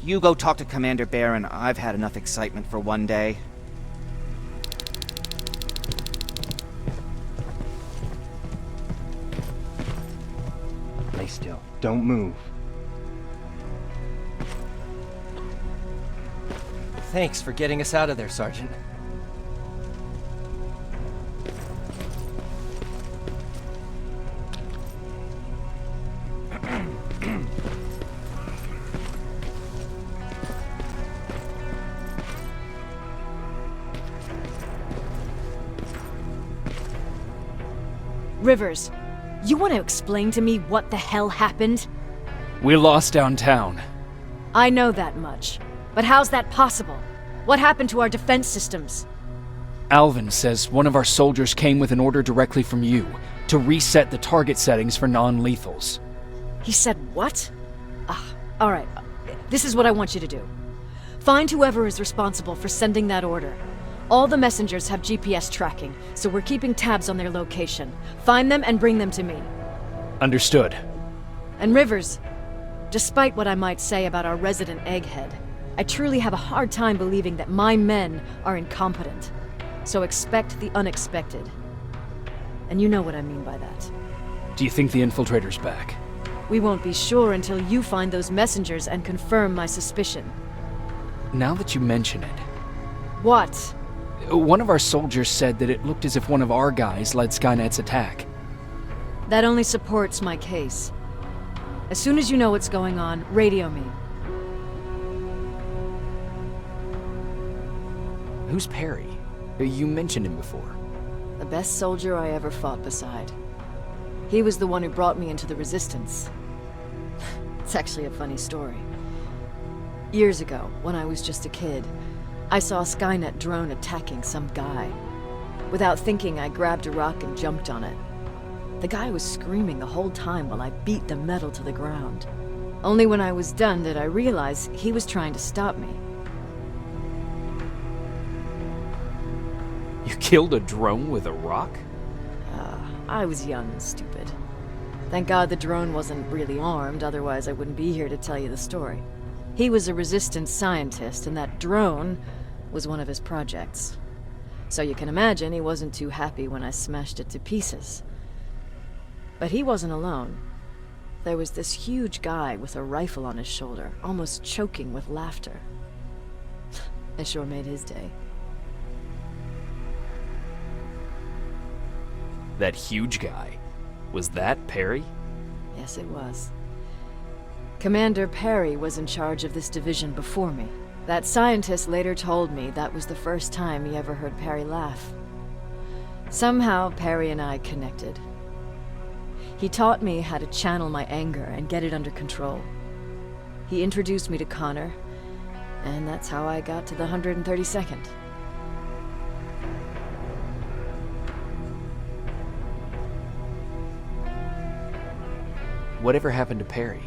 You go talk to Commander Barron. I've had enough excitement for one day. Stay still. Don't move. Thanks for getting us out of there, Sergeant. Rivers, you want to explain to me what the hell happened? We lost downtown. I know that much. But how's that possible? What happened to our defense systems? Alvin says one of our soldiers came with an order directly from you to reset the target settings for non-lethals. He said what? Alright. This is what I want you to do. Find whoever is responsible for sending that order. All the messengers have GPS tracking, so we're keeping tabs on their location. Find them and bring them to me. Understood. And Rivers, despite what I might say about our resident egghead, I truly have a hard time believing that my men are incompetent. So expect the unexpected. And you know what I mean by that. Do you think the infiltrator's back? We won't be sure until you find those messengers and confirm my suspicion. Now that you mention it, What? one of our soldiers said that it looked as if one of our guys led Skynet's attack. That only supports my case. As soon as you know what's going on, radio me. Who's Perry? You mentioned him before. The best soldier I ever fought beside. He was the one who brought me into the Resistance. It's actually a funny story. Years ago, when I was just a kid, I saw a Skynet drone attacking some guy. Without thinking, I grabbed a rock and jumped on it. The guy was screaming the whole time while I beat the metal to the ground. Only when I was done did I realize he was trying to stop me. You killed a drone with a rock? I was young and stupid. Thank God the drone wasn't really armed, otherwise I wouldn't be here to tell you the story. He was a Resistance scientist, and that drone was one of his projects. So you can imagine he wasn't too happy when I smashed it to pieces. But he wasn't alone. There was this huge guy with a rifle on his shoulder, almost choking with laughter. It sure made his day. That huge guy. Was that Perry? Yes, it was. Commander Perry was in charge of this division before me. That scientist later told me that was the first time he ever heard Perry laugh. Somehow, Perry and I connected. He taught me how to channel my anger and get it under control. He introduced me to Connor, and that's how I got to the 132nd. Whatever happened to Perry?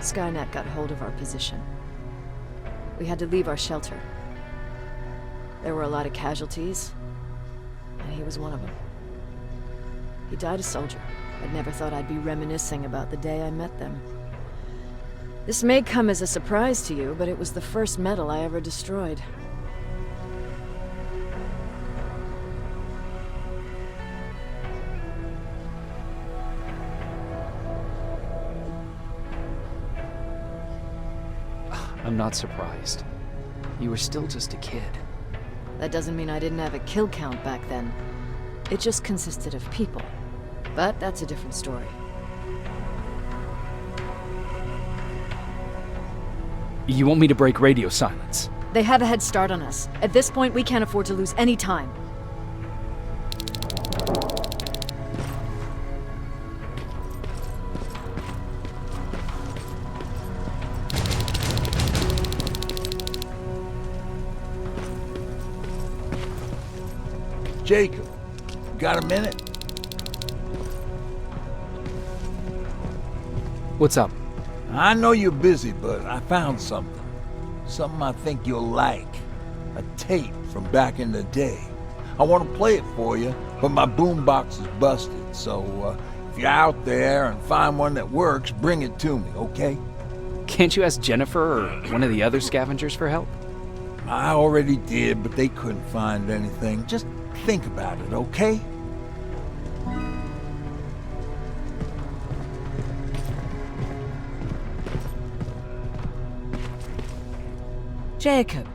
Skynet got hold of our position. We had to leave our shelter. There were a lot of casualties, and he was one of them. He died a soldier. I'd never thought I'd be reminiscing about the day I met them. This may come as a surprise to you, but it was the first medal I ever destroyed. I'm not surprised. You were still just a kid. That doesn't mean I didn't have a kill count back then. It just consisted of people. But that's a different story. You want me to break radio silence? They have a head start on us. At this point, we can't afford to lose any time. Jacob, you got a minute? What's up? I know you're busy, but I found something. Something I think you'll like. A tape from back in the day. I want to play it for you, but my boombox is busted, so if you're out there and find one that works, bring it to me, okay? Can't you ask Jennifer or one of the other scavengers for help? I already did, but they couldn't find anything. Just think about it, okay? Jacob.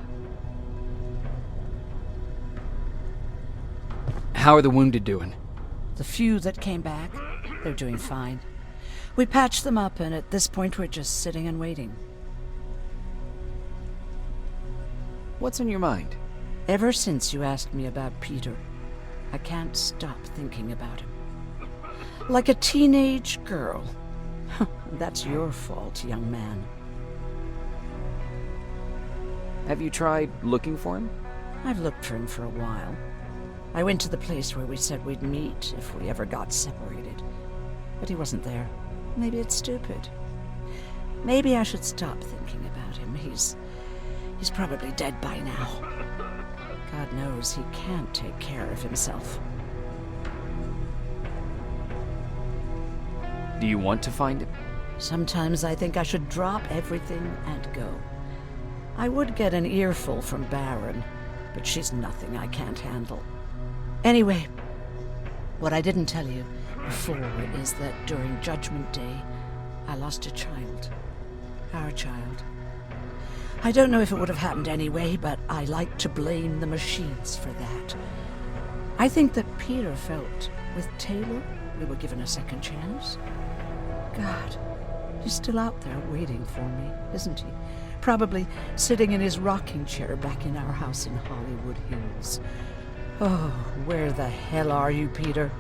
How are the wounded doing? The few that came back, they're doing fine. We patched them up, and at this point we're just sitting and waiting. What's on your mind? Ever since you asked me about Peter, I can't stop thinking about him. Like a teenage girl. That's your fault, young man. Have you tried looking for him? I've looked for him for a while. I went to the place where we said we'd meet if we ever got separated. But he wasn't there. Maybe it's stupid. Maybe I should stop thinking about him. He's probably dead by now. God knows he can't take care of himself. Do you want to find him? Sometimes I think I should drop everything and go. I would get an earful from Baron, but she's nothing I can't handle. Anyway, what I didn't tell you before is that during Judgment Day, I lost a child. Our child. I don't know if it would have happened anyway, but I like to blame the machines for that. I think that Peter felt with Taylor we were given a second chance. God, he's still out there waiting for me, isn't he? Probably sitting in his rocking chair back in our house in Hollywood Hills. Oh, where the hell are you, Peter?